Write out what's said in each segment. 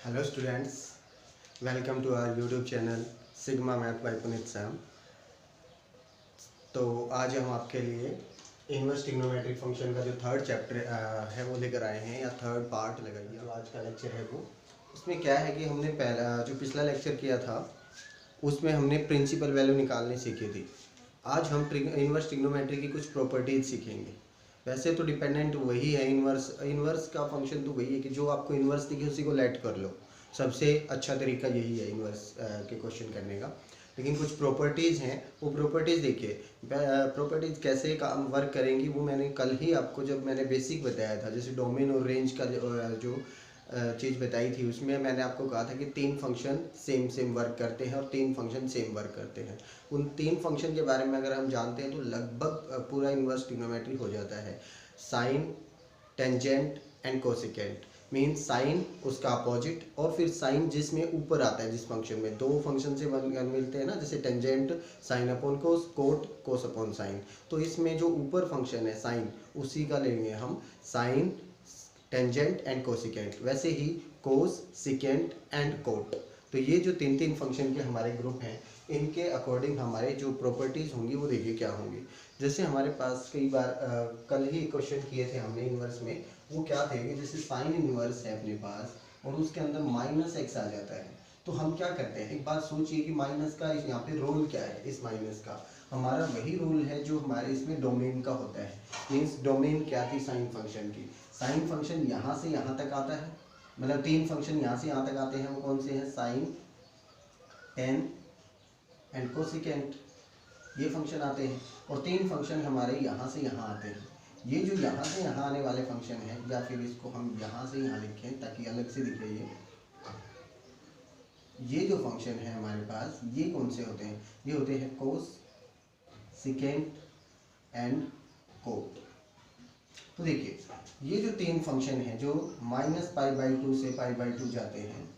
Hello students, welcome to our YouTube channel sigma math by Puneet Sam. तो आज हम आपके लिए इनवर्स ट्रिग्नोमेट्रिक फंक्शन का जो थर्ड चैप्टर है वो लेकर आए हैं, या थर्ड पार्ट लगाइए। जो आज का लेक्चर है वो उसमें क्या है कि हमने पहला जो पिछला लेक्चर किया था उसमें हमने प्रिंसिपल वैल्यू निकालनी सीखी थी। आज हम इनवर्स ट्रिग्नोमेट्री की कुछ प्रॉपर्टीज सीखेंगे। वैसे तो डिपेंडेंट वही है, इनवर्स का फंक्शन तो वही है कि जो आपको इनवर्स दिखे उसी को लेट कर लो। सबसे अच्छा तरीका यही है इनवर्स के क्वेश्चन करने का। लेकिन कुछ प्रॉपर्टीज़ हैं, वो प्रॉपर्टीज़ देखिए। प्रॉपर्टीज़ कैसे काम वर्क करेंगी वो मैंने कल ही आपको जब मैंने बेसिक बताया था, जैसे डोमेन और रेंज का जो चीज़ बताई थी उसमें मैंने आपको कहा था कि तीन फंक्शन सेम सेम वर्क करते हैं और तीन फंक्शन सेम वर्क करते हैं। उन तीन फंक्शन के बारे में अगर हम जानते हैं तो लगभग पूरा इनवर्स ट्रिग्नोमेट्री हो जाता है। Sine, tangent and cosecant means sine उसका अपोजिट, और फिर साइन जिसमें ऊपर आता है, जिस फंक्शन में दो फंक्शन से मिलते हैं ना, जैसे tangent sine upon cos, cot cos upon sine. तो इसमें जो ऊपर फंक्शन है साइन, उसी का लेंगे हम साइन, टेंजेंट एंड कोसिकेंट। वैसे ही कोस, सिकेंट एंड कोट। तो ये जो तीन तीन फंक्शन के हमारे ग्रुप हैं, इनके अकॉर्डिंग हमारे जो प्रॉपर्टीज़ होंगी वो देखिए क्या होंगी। जैसे हमारे पास कई बार कल ही क्वेश्चन किए थे हमने इनवर्स में, वो क्या थे कि जैसे साइन इनवर्स है अपने पास और उसके अंदर माइनस एक्स आ जाता है। तो हम क्या करते हैं, एक बात सोचिए कि माइनस का यहाँ पे रोल क्या है। इस माइनस का हमारा वही रोल है जो हमारे इसमें डोमेन का होता है। मीन्स डोमेन क्या थी साइन फंक्शन की। साइन फंक्शन यहाँ से यहाँ तक आता है, मतलब तीन फंक्शन यहाँ से यहाँ तक आते हैं। वो कौन से हैं? साइन, टेन एंड कोसिकेंट, ये फंक्शन आते हैं। और तीन फंक्शन हमारे यहाँ से यहाँ आते हैं। ये जो यहाँ से यहाँ आने वाले फंक्शन हैं, या फिर इसको हम यहाँ से यहाँ लिखें ताकि अलग से दिखे, ये जो फंक्शन है हमारे पास, ये कौन से होते हैं? ये होते हैं कोस, सिकेंट एंड कोट। तो देखिए ये जो तीन फंक्शन हैं जो -π/2 से π/2 जाते हैं,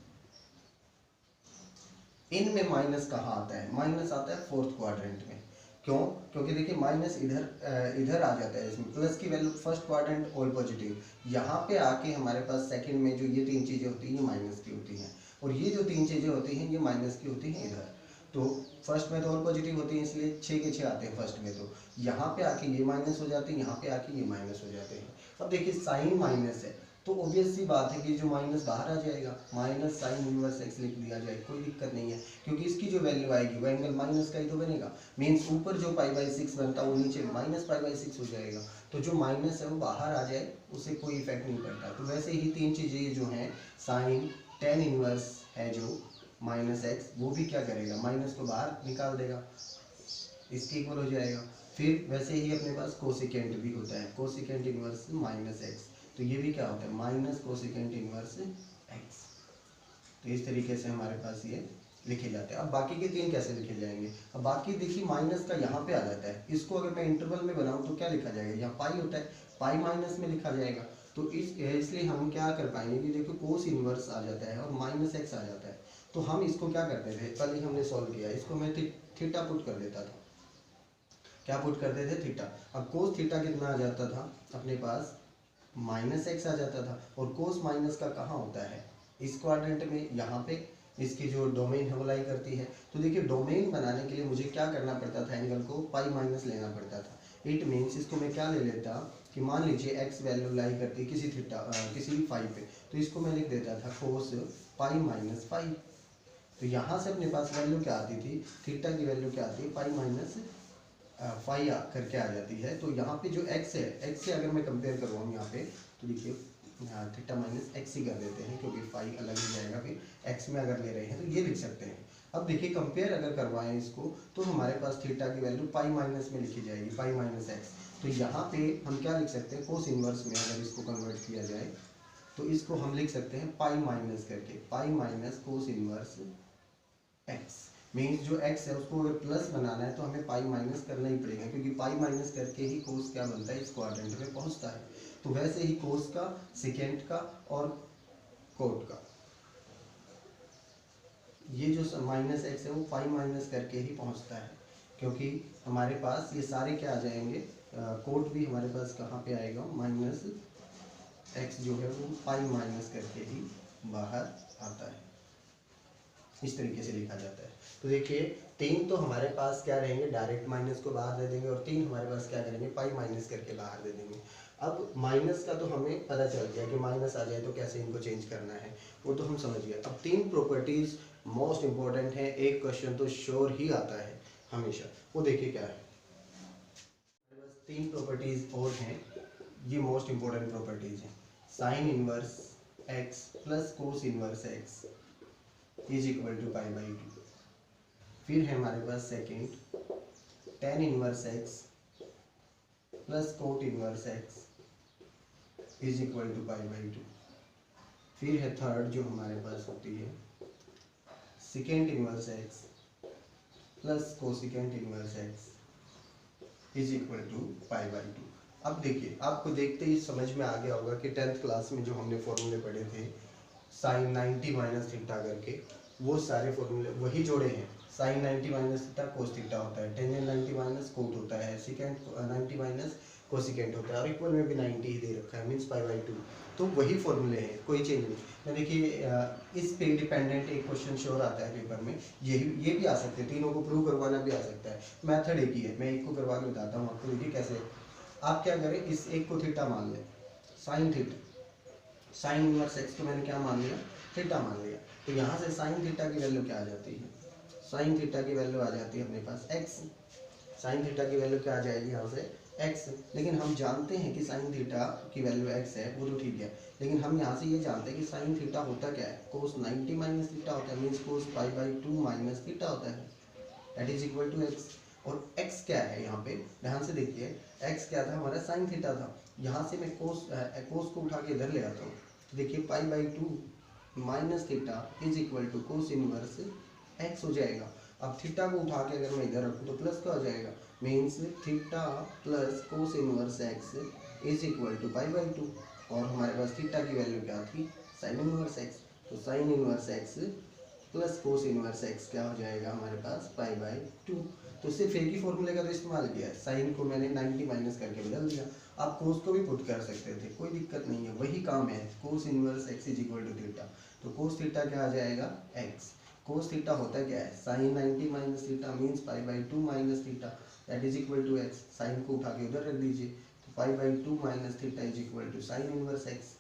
इनमें माइनस कहाँ आता है? माइनस आता है फोर्थ क्वाड्रेंट में। क्यों? क्योंकि देखिए माइनस इधर आ जाता है, इसमें प्लस की value first quadrant all positive, यहाँ पे आके हमारे पास सेकंड में जो ये तीन चीज़ें होती हैं ये माइनस की होती हैं, और ये जो तीन चीज़ें होती हैं ये माइनस की होती हैं इधर। तो फर्स्ट में तो ऑल पॉजिटिव होती है, इसलिए 6 के 6 आते हैं फर्स्ट में। तो यहाँ पे आके ये माइनस हो जाते हैं, यहाँ पे आके ये माइनस हो जाते हैं। अब देखिए साइन माइनस है तो ऑब्वियस सी बात है कि जो माइनस बाहर आ जाएगा, माइनस साइन इनवर्स एक्स लिख दिया जाए, कोई दिक्कत नहीं है, क्योंकि इसकी जो वैल्यू आएगी वो एंगल माइनस का ही तो बनेगा। मीन्स ऊपर जो π/6 बनता है वो नीचे -π/6 हो जाएगा। तो जो माइनस है वो बाहर आ जाए, उससे कोई इफेक्ट नहीं पड़ता। तो वैसे ही तीन चीज़ें जो हैं, साइन, टेन इनवर्स है जो -x, वो भी क्या करेगा? माइनस को बाहर निकाल देगा, इसके इक्वल हो जाएगा। फिर वैसे ही अपने पास कोसिकेंट भी होता है, कोसिकेंट इनवर्स -x। तो ये भी क्या होता है? Minus cosecant inverse x। तो इस तरीके से हमारे पास ये लिखे जाते हैं। अब बाकी के तीन कैसे लिखे जाएंगे? अब बाकी देखिए माइनस का यहाँ पे आ जाता है, इसको अगर मैं इंटरवल में बनाऊँ तो क्या लिखा जाएगा? यहाँ पाई होता है, पाई माइनस में लिखा जाएगा। तो इसलिए हम क्या कर पाएंगे कि देखो कोस इनवर्स आ जाता है और -x आ जाता है। तो हम इसको क्या करते थे, कल ही हमने सॉल्व किया, इसको मैं थीटा पुट कर देता था। क्या पुट करते थे? थीटा। अब कोस थीटा कितना आ जाता था अपने पास? -x आ जाता था। और कोस माइनस का कहाँ होता है? इस क्वाड्रेंट में, यहाँ पे इसकी जो डोमेन है वो लाई करती है। तो देखिए डोमेन बनाने के लिए मुझे क्या करना पड़ता था? एंगल को π- लेना पड़ता था। इट मीन्स इसको मैं क्या ले लेता कि मान लीजिए x वैल्यू लाई करती है किसी थीटा किसी फाई पे, तो इसको मैं लिख देता था कोस π-φ। तो यहाँ से अपने पास वैल्यू क्या आती थी? थीटा की वैल्यू क्या आती है? π-φ करके आ जाती है। तो यहाँ पे जो x है, x से अगर मैं कंपेयर करवाऊँ यहाँ पे, तो देखिए थीटा -x ही कर देते हैं, क्योंकि फाई अलग ही जाएगा। फिर x में अगर ले रहे हैं तो ये लिख सकते हैं। अब देखिए कंपेयर अगर करवाएं इसको, तो हमारे पास थीटा की वैल्यू π- में लिखी जाएगी, π-x। तो यहाँ पे हम क्या लिख सकते हैं? कोस इनवर्स में अगर इसको कन्वर्ट किया जाए तो इसको हम लिख सकते हैं π- करके, π- कोस इनवर्स x। मीन्स जो x है उसको अगर प्लस बनाना है तो हमें π- करना ही पड़ेगा, क्योंकि π- करके ही कोस क्या बनता है? इस क्वाड्रेंट में पहुंचता है। तो वैसे ही कोस का, सिकेंट का और कोट का, ये जो -x है वो π- करके ही पहुंचता है, क्योंकि हमारे पास ये सारे क्या आ जाएंगे? कोट भी हमारे पास कहाँ पे आएगा? -x जो है वो π- करके ही बाहर आता है। इस तरीके से लिखा जाता है। तो देखिए 3 तो हमारे पास क्या रहेंगे, डायरेक्ट माइनस को बाहर दे देंगे, और 3 हमारे पास क्या करेंगे, पाई माइनस करके बाहर दे देंगे। अब माइनस का तो हमें पता चल गया कि माइनस आ जाए तो कैसे इनको चेंज करना है, वो तो हम समझ गए। अब 3 प्रॉपर्टीज मोस्ट इंपॉर्टेंट है, एक क्वेश्चन तो श्योर ही आता है हमेशा, वो देखिए क्या है। 3 प्रॉपर्टीज और हैं, ये मोस्ट इंपॉर्टेंट प्रॉपर्टीज हैं। Sine inverse x plus cos inverse x is equal to pi by 2। फिर है हमारे पास second, tan inverse x plus cot inverse x is equal to pi by 2। फिर है थर्ड जो हमारे पास होती है, second inverse x plus cosecant inverse x is equal to pi by 2। अब देखिए, आपको देखते ही समझ में आ गया होगा कि 10th क्लास में जो हमने फॉर्मूले पढ़े थे साइन 90 माइनस थीटा करके, वो सारे फॉर्मूले वही जोड़े हैं। Sine 90 minus theta cos theta होता है, टेंजेंट 90 माइनस कोट होता है, सिकेंट 90 माइनस कोसिकेंट होता है, और इक्वल में भी 90 ही दे रखा है, मीन्स पाई बाई 2। तो वही फॉर्मूले हैं, कोई चेंज नहीं। मैं देखिए इस पे डिपेंडेंट एक क्वेश्चन श्योर आता है पेपर में, ये भी आ सकते हैं, तीनों को प्रूव करवाना भी आ सकता है। मैथड एक ही है, मैं एक को करवा के बताता हूँ आपको। देखिए कैसे, आप क्या करें, इस एक को थीटा मान लें, sine theta, sign inverse x को मैंने क्या मान लिया, थीटा मान लिया। तो यहाँ से साइन थीटा की वैल्यू क्या आ जाती है, साइन थीटा की वैल्यू आ जाती है अपने पास एक्स। साइन थीटा की वैल्यू क्या आ जाएगी यहाँ से, एक्स। लेकिन हम जानते हैं कि साइन थीटा की वैल्यू एक्स है, वो तो ठीक है, लेकिन हम यहाँ से ये जानते हैं कि साइन थीटा होता क्या है, कोस 90 माइनस थीटा होता है, means cos pi by 2 minus theta होता है, that is equal to x. और x क्या है यहाँ पे, ध्यान से देखिए, x क्या था हमारा, साइन थीटा था। यहाँ से मैं कोस को उठा के इधर ले आता हूँ, तो देखिए pi by 2 minus theta is equal to cos inverse x हो जाएगा। अब थीटा को उठा के अगर मैं इधर रखूँ तो प्लस का हो जाएगा, means theta plus cos inverse x is equal to pi by 2। और हमारे पास थीटा की वैल्यू क्या थी, साइन इनवर्स x। तो sine inverse x plus cos inverse x क्या हो जाएगा हमारे पास, पाई बाई 2। तो सिर्फ एक ही फॉर्मूले का तो इस्तेमाल किया है, साइन को मैंने 90 माइनस करके बदल दिया। आप कोस को भी पुट कर सकते थे, कोई दिक्कत नहीं है, वही काम है, cos inverse x is equal to theta. तो कोस थीटा क्या आ जाएगा, एक्स। कोस थीटा होता क्या है, sine 90 minus theta means pi by 2 minus theta, that is equal to x. Sine को उठा के उधर रख दीजिए, तो pi by 2 minus theta is equal to sine inverse x,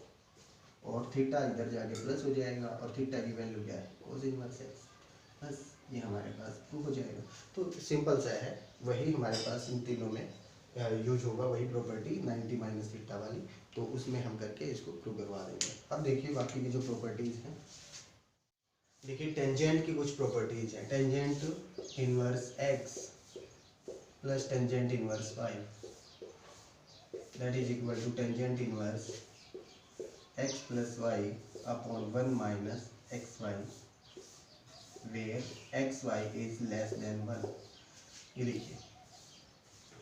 और थीटा इधर जाके प्लस हो जाएगा, और थीटा की वैल्यू क्या है, कोस इनवर्स एक्स। बस ये हमारे पास प्रूव हो जाएगा। तो सिंपल सा है, वही हमारे पास इन तीनों में यूज होगा, वही प्रॉपर्टी 90 माइनस थीटा वाली, तो उसमें हम करके इसको प्रूव करवा देंगे। अब देखिए बाकी की जो प्रॉपर्टीज़ हैं, देखिए टेंजेंट की कुछ प्रॉपर्टीज़ हैं। Tangent inverse x plus tangent inverse y, that is equal to tangent inverse x plus y upon 1 minus xy where xy is less than 1। ये देखिए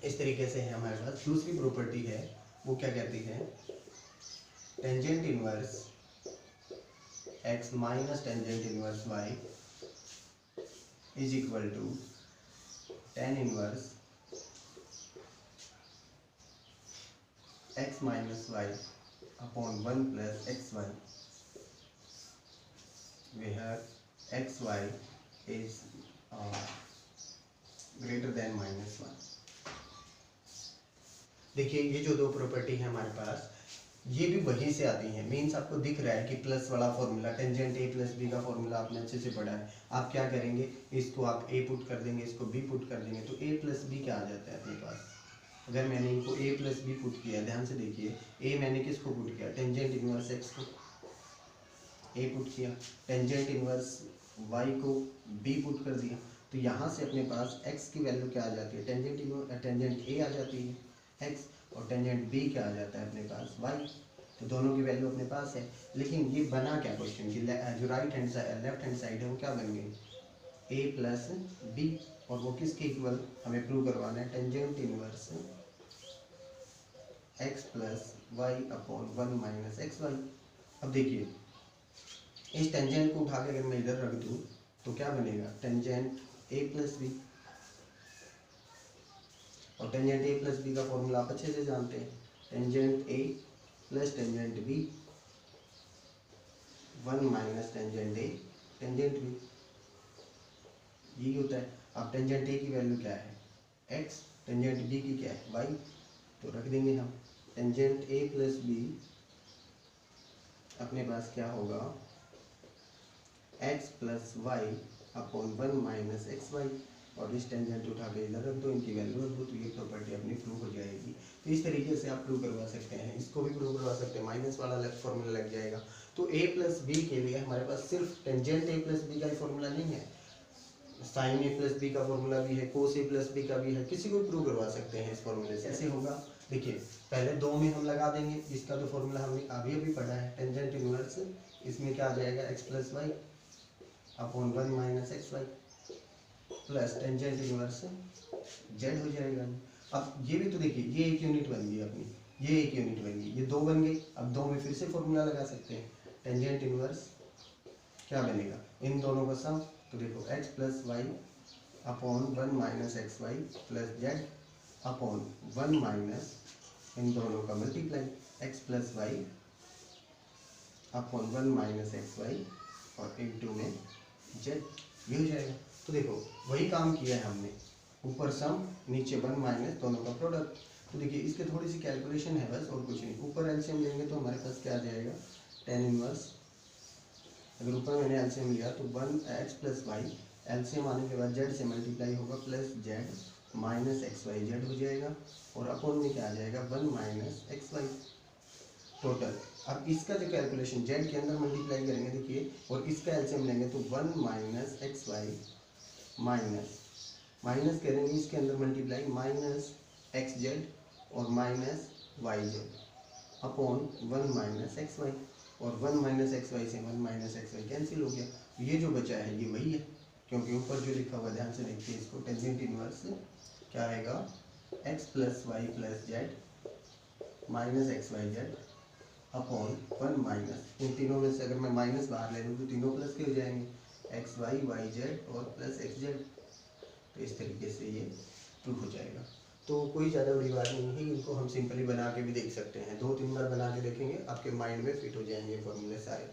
इस तरीके से है हमारे पास। दूसरी प्रॉपर्टी है, वो क्या कहती है, tangent inverse x minus tangent inverse y is equal to tan inverse x minus y upon 1 plus xy where xy is greater than minus 1। देखिए ये जो दो प्रॉपर्टी है हमारे पास, ये भी वहीं से आती हैं। मीन्स आपको दिख रहा है कि प्लस वाला formula, tangent a plus b का फॉर्मूला आपने अच्छे से पढ़ा है। आप क्या करेंगे, इसको आप ए पुट कर देंगे, इसको बी पुट कर देंगे, तो ए प्लस बी क्या आ जाता है अपने पास। अगर मैंने इनको a प्लस बी पुट किया, ध्यान से देखिए, a मैंने किसको पुट किया, टेंजेंट इनवर्स x को a पुट किया, टेंजेंट इनवर्स y को b पुट कर दिया, तो यहाँ से अपने पास x की वैल्यू क्या आ जाती है, टेंजेंट a आ जाती है x, और टेंजेंट b क्या आ जाता है अपने पास y। तो दोनों की वैल्यू अपने पास है। लेकिन ये बना क्या क्वेश्चन की, जो right hand side left hand side है वो क्या बन गई, a प्लस बी, और वो किसके इक्वल हमें प्रूव करवाना है, tangent inverse x plus y upon 1 minus x y. अब देखिए इस टेंजेंट को उठा के अगर मैं इधर रख दूँ तो क्या बनेगा, टेंजेंट a प्लस बी, और टेंजेंट a प्लस बी का फॉर्मूला आप अच्छे से जानते हैं, tangent a plus tangent b 1 minus tangent a tangent b, यही होता है। अब टेंजेंट ए की वैल्यू क्या है x, टेंजेंट बी की क्या है y, तो रख देंगे हम टेंजेंट ए प्लस बी अपने पास क्या होगा x plus y upon 1 minus x y, और इस टेंजेंट उठा के इधर रख दो, इनकी वैल्यू रख दो, तो ये प्रॉपर्टी अपनी प्रूव हो जाएगी। तो इस तरीके से आप प्रूव करवा सकते हैं, इसको भी प्रूव करवा सकते हैं, माइनस वाला अलग फॉर्मूला लग जाएगा। तो a प्लस बी के लिए हमारे पास सिर्फ टेंजेंट a प्लस बी का ही फॉर्मूला नहीं है, साइन ए प्लस बी का फॉर्मूला भी है, कोस ए प्लस बी का भी है, किसी को प्रूव करवा सकते हैं इस फॉर्मूले से। ऐसे होगा, देखिए पहले दो में हम लगा देंगे, इसका तो फॉर्मूला हमने अभी अभी पढ़ा है, टेंजेंट इनवर्स, इसमें क्या आ जाएगा x plus y upon 1 minus x y plus tangent inverse z हो जाएगा। अब ये भी तो देखिए, ये एक यूनिट बन गई अपनी, ये एक यूनिट बन गई, ये दो बन गई। अब दो में फिर से फॉर्मूला लगा सकते हैं, टेंजेंट इनवर्स क्या बनेगा इन दोनों का सम, तो देखो x plus y upon 1 minus x y plus z upon 1 minus इन दोनों का multiply x plus y upon 1 minus x y और इनटू में जेड, ये हो जाएगा। तो देखो वही काम किया है हमने, ऊपर सम नीचे 1 माइनस दोनों का प्रोडक्ट। तो देखिए इसके थोड़ी सी कैलकुलेशन है बस, और कुछ नहीं। ऊपर एलसीएम लेंगे तो हमारे पास क्या आ जाएगा टेन इनवर्स, अगर ऊपर मैंने एलसीएम लिया तो 1 x प्लस वाई, एलसीएम आने के बाद जेड से मल्टीप्लाई होगा plus Z minus x Y Z हो जाएगा, और अपॉन में क्या आ जाएगा 1 माइनस एक्स वाई टोटल। अब इसका जो कैलकुलेशन जेड के अंदर मल्टीप्लाई करेंगे देखिए, और इसका एलसीएम लेंगे तो 1 माइनस एक्स वाई माइनस करेंगे इसके अंदर मल्टीप्लाई माइनस एक्स जेड और minus y z upon 1 minus x y, और 1 माइनस एक्स वाई से 1 माइनस एक्स वाई कैंसिल हो गया। ये जो बचा है ये वही है, क्योंकि ऊपर जो लिखा हुआ ध्यान से देखिए इसको, टेंजेंट इनवर्स क्या आएगा x plus y plus Z minus x Y z upon 1 minus, इन तीनों में से अगर मैं माइनस बाहर ले लूँ तो तीनों प्लस के हो जाएंगे एक्स वाई वाई जेड और प्लस एक्स जेड। तो इस तरीके से ये प्रूफ हो जाएगा। तो कोई ज़्यादा बड़ी बात नहीं है, इनको हम सिंपली बना के भी देख सकते हैं, 2-3 बार बना के देखेंगे आपके माइंड में फिट हो जाएंगे फॉर्मूले सारे।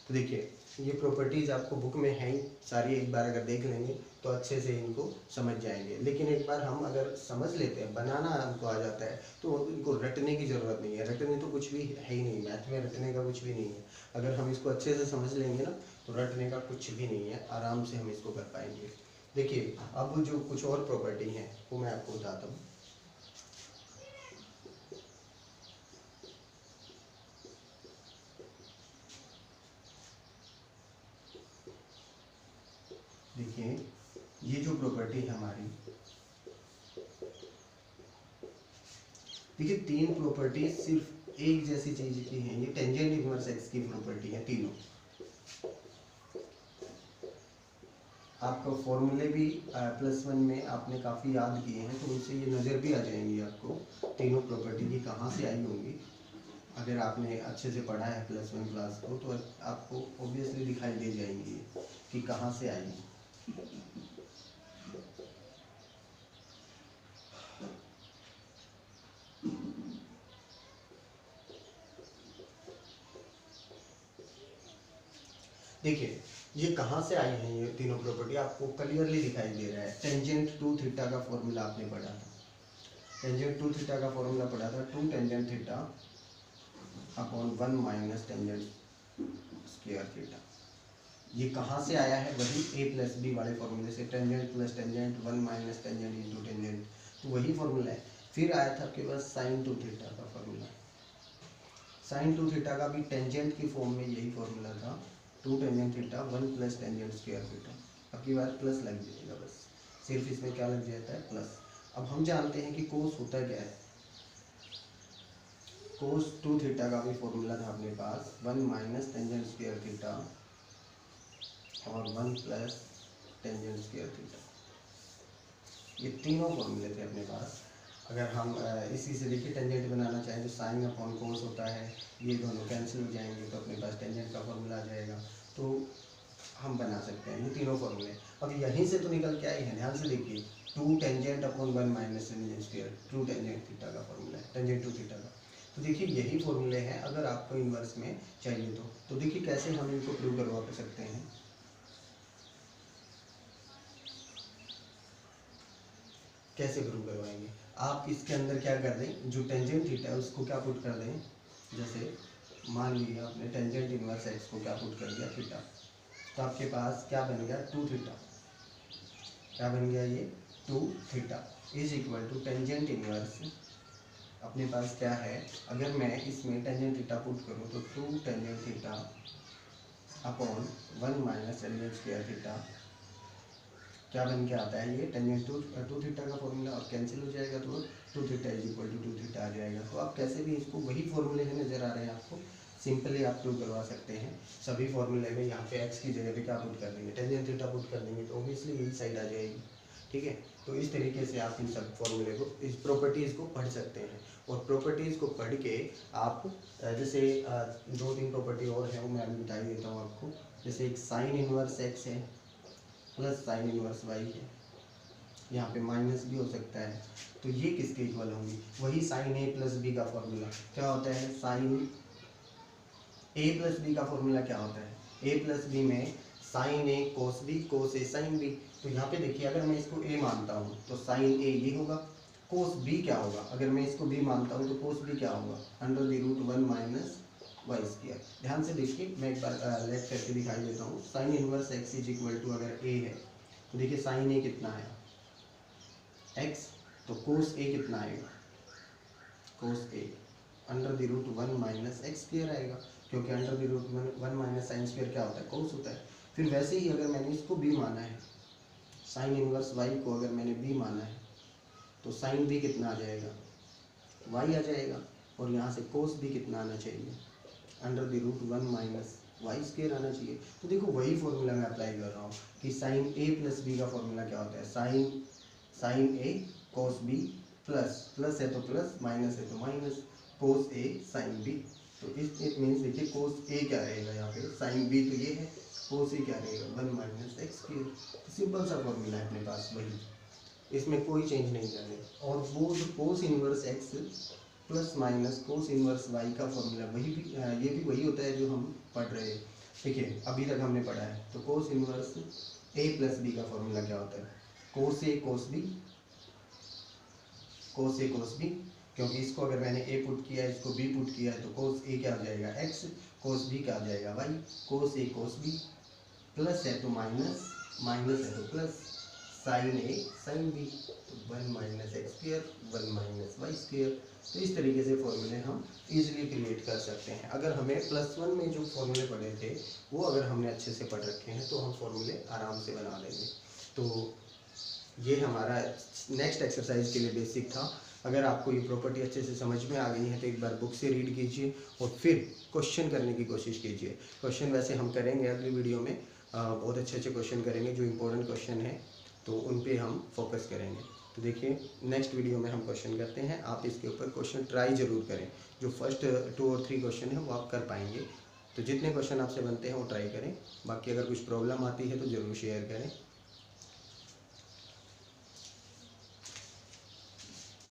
तो देखिए ये प्रॉपर्टीज़ आपको बुक में हैं ही सारी, एक बार अगर देख लेंगे तो अच्छे से इनको समझ जाएंगे। लेकिन एक बार हम अगर समझ लेते हैं, बनाना हमको आ जाता है, तो इनको रटने की ज़रूरत नहीं है। रटने तो कुछ भी है ही नहीं, मैथ में रटने का कुछ भी नहीं है। अगर हम इसको अच्छे से समझ लेंगे ना तो रटने का कुछ भी नहीं है, आराम से हम इसको कर पाएंगे। देखिए अब जो कुछ और प्रॉपर्टी हैं वो मैं आपको बताता हूँ। देखिए ये जो प्रॉपर्टी है हमारी, देखिए 3 प्रॉपर्टी सिर्फ एक जैसी चीज की हैं, ये टेंजेंट इनवर्स एक्स की प्रॉपर्टी है तीनों। आपका फॉर्मूले भी +1 में आपने काफ़ी याद किए हैं, तो उनसे ये नज़र भी आ जाएंगी आपको तीनों प्रॉपर्टी की कहाँ से आई होंगी। अगर आपने अच्छे से पढ़ा है +1 क्लास को तो आपको ऑब्वियसली दिखाई दे जाएंगी कि कहाँ से आई। देखिए ये कहाँ से आई हैं, ये तीनों प्रॉपर्टी आपको क्लियरली दिखाई दे रहा है। टेंजेंट 2 थीटा का फॉर्मूला आपने पढ़ा था, टेंजेंट 2 थीटा का फॉर्मूला पढ़ा था, 2 tangent theta upon 1 minus tangent square theta. ये कहाँ से आया है, वही a प्लस बी वाले फॉर्मूले से, tangent plus tangent 1 minus tangent into tangent, तो वही फॉर्मूला है। फिर आया था आपके पास साइन 2 थीटा का फॉर्मूला, साइन 2 थीटा का भी टेंजेंट की फॉर्म में यही फॉर्मूला था, 2 tangent theta 1 plus tangent square theta. अब की बार प्लस लग जाएगा, बस सिर्फ इसमें क्या लग जाता है प्लस। अब हम जानते हैं कि कोस होता क्या है, कोस 2 थीटा का भी फॉर्मूला था अपने पास 1 माइनस टेंजेंट स्क्वायर थीटा और 1 प्लस टेंजेंट स्क्वायर थीटा। ये तीनों फॉर्मूले थे अपने पास। अगर हम इसी से देखिए टेंजेंट बनाना चाहें तो साइन अपॉन कोस होता है, ये दोनों कैंसिल हो जाएंगे तो अपने पास टेंजेंट का फॉर्मूला आ जाएगा, तो हम बना सकते हैं ये तीनों फॉर्मूले। अब यहीं से तो निकल के आई है, ध्यान से देखिए, 2 tangent upon 1 minus tangent square, 2 tangent theta का फॉर्मूला है, टेंजेंट 2 थीटा का। तो देखिए यही फॉर्मूले हैं अगर आपको इन्वर्स में चाहिए तो देखिए कैसे हम इनको प्रूव करवा सकते हैं। कैसे प्रूव करवाएंगे, आप इसके अंदर क्या कर दें, जो टेंजेंट थीटा है उसको क्या पुट कर दें, जैसे मान लिया आपने टेंजेंट इनवर्स एक्स को क्या पुट कर दिया थीटा, तो आपके पास क्या बन गया 2 थीटा, क्या बन गया ये 2 theta is equal to tangent inverse, अपने पास क्या है, अगर मैं इसमें टेंजेंट थीटा पुट करूँ तो 2 tangent theta upon 1 minus tangent square theta, क्या बन के आता है ये टेंजेंट टू थीटा का फॉर्मूला, और कैंसिल हो जाएगा तो 2 theta is equal to 2 theta आ जाएगा। तो आप कैसे भी इसको वही फॉर्मूले में नज़र आ रहे हैं आपको, सिंपली आप प्रूव करवा सकते हैं। सभी फॉर्मूले में यहाँ पे एक्स की जगह पे क्या पुट कर देंगे, टेंजेंट थीटा पुट कर देंगे, तो ऑब्वियसली यही साइड आ जाएगी। ठीक है, तो इस तरीके से आप इन सब फॉर्मूले को, इस प्रॉपर्टीज़ को पढ़ सकते हैं, और प्रॉपर्टीज़ को पढ़ के आप जैसे 2-3 प्रॉपर्टी और है वो मैं अभी बता देता हूँ आपको। जैसे एक साइन इनवर्स एक्स है प्लस साइन इनवर्स वाई है, यहाँ पे माइनस भी हो सकता है, तो ये किसके इक्वल होंगी, वही साइन ए प्लस बी का फॉर्मूला क्या होता है, साइन ए प्लस बी का फॉर्मूला क्या होता है, ए प्लस बी में साइन ए कोस बी, कोस ए साइन बी। तो यहाँ पे देखिए अगर मैं इसको ए मानता हूँ तो साइन ए ये होगा, कोस बी क्या होगा, अगर मैं इसको बी मानता हूँ तो कोस बी क्या होगा, under the root 1 minus y square. ध्यान से देखिए, मैं एक बार लेट करके दिखाई देता हूँ। Sine inverse x is equal to अगर ए है तो देखिए साइन ए कितना है एक्स, तो कोस ए कितना आएगा, cos A under the root 1 minus x square आएगा, क्योंकि under the root 1 minus sine square क्या होता है, कोस होता है। फिर वैसे ही अगर मैंने इसको बी माना है, साइन इनवर्स वाई को अगर मैंने बी माना है तो साइन बी कितना आ जाएगा, वाई आ जाएगा, और यहाँ से कोस बी कितना आना चाहिए, under the root 1 minus y square आना चाहिए। तो देखो वही फॉर्मूला मैं अप्लाई कर रहा हूँ कि साइन ए प्लस बी का फॉर्मूला क्या होता है, साइन ए कोस बी, प्लस है तो प्लस, माइनस है तो माइनस, कोस ए साइन बी। तो इट मीन्स देखिए कोस ए क्या रहेगा यहाँ पे, साइन बी तो ये है, कोस ए क्या रहेगा 1 माइनस एक्स स्क्वायर। तो सिंपल सा फॉर्मूला है अपने पास वही, इसमें कोई चेंज नहीं करने। और वो जो cos inverse x plus minus cos inverse y का फॉर्मूला वही भी ये भी वही होता है जो हम पढ़ रहे हैं। देखिए अभी तक हमने पढ़ा है, तो कोस इनवर्स ए प्लस बी का फॉर्मूला क्या होता है, कोस a cos B, cos a cos B, क्योंकि इसको अगर मैंने ए पुट किया है इसको बी पुट किया है तो कोस ए क्या आ जाएगा एक्स, कोस बी क्या आ जाएगा y, cos a cos b, plus है तो माइनस, माइनस है तो plus, sine a sine b, तो 1 minus x square 1 minus y square. तो इस तरीके से फॉर्मूले हम इजीली क्रिएट कर सकते हैं। अगर हमें +1 में जो फॉर्मूले पढ़े थे वो अगर हमने अच्छे से पढ़ रखे हैं तो हम फॉर्मूले आराम से बना लेंगे। तो ये हमारा नेक्स्ट एक्सरसाइज के लिए बेसिक था। अगर आपको ये प्रॉपर्टी अच्छे से समझ में आ गई है तो एक बार बुक से रीड कीजिए और फिर क्वेश्चन करने की कोशिश कीजिए। क्वेश्चन वैसे हम करेंगे अगली वीडियो में, बहुत अच्छे अच्छे क्वेश्चन करेंगे, जो इम्पोर्टेंट क्वेश्चन है तो उन पे हम फोकस करेंगे। तो देखिए नेक्स्ट वीडियो में हम क्वेश्चन करते हैं, आप इसके ऊपर क्वेश्चन ट्राई ज़रूर करें। जो फर्स्ट 2 और 3 क्वेश्चन है वो आप कर पाएंगे, तो जितने क्वेश्चन आपसे बनते हैं वो ट्राई करें। बाकी अगर कुछ प्रॉब्लम आती है तो ज़रूर शेयर करें।